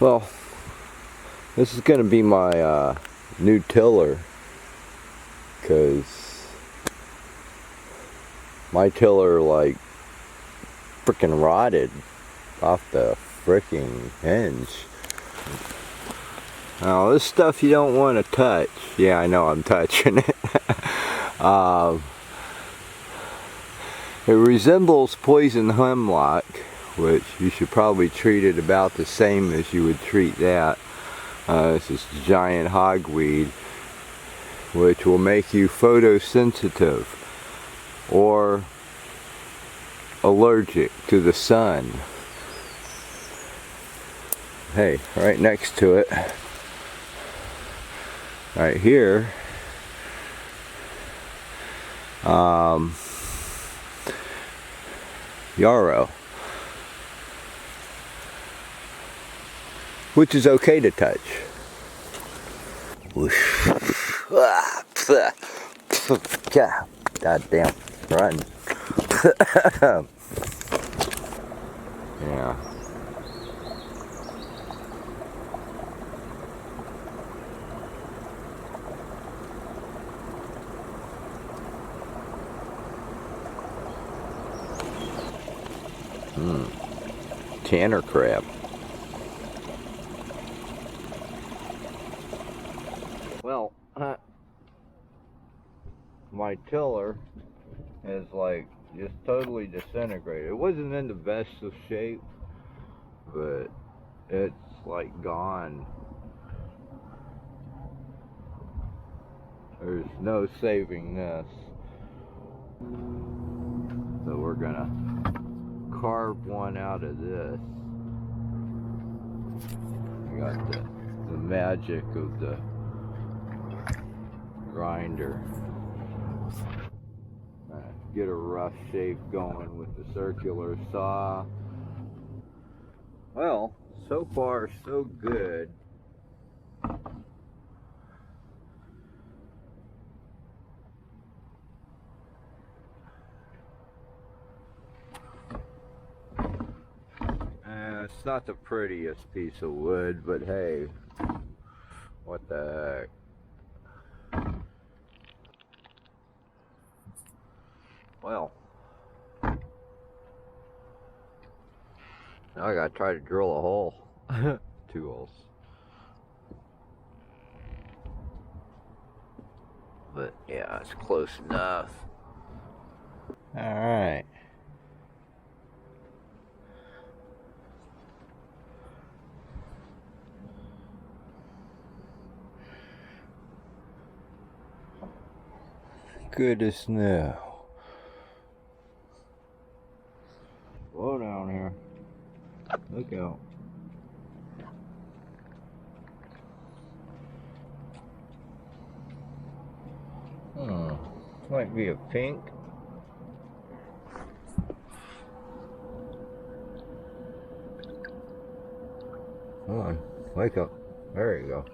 Well, this is going to be my new tiller, because my tiller like freaking rotted off the freaking hinge. Now this stuff you don't want to touch. Yeah, I know I'm touching it. It resembles poison hemlock, which you should probably treat it about the same as you would treat that. This is giant hogweed, which will make you photosensitive or allergic to the sun. Hey, right next to it, right here, yarrow, which is okay to touch. God damn, run. Yeah. Tanner crab. Well, my tiller is like just totally disintegrated. It wasn't in the best of shape, but it's like gone. There's no saving this. So we're gonna carve one out of this. I got the magic of the grinder. Get a rough shape going with the circular saw. Well, so far so good. It's not the prettiest piece of wood, but hey, what the heck. Well, now I gotta try to drill a hole. 2 holes. But yeah, it's close enough. Alright. Good as new. Slow down here. Look out. Might be a pink. Come on, wake up. There you go.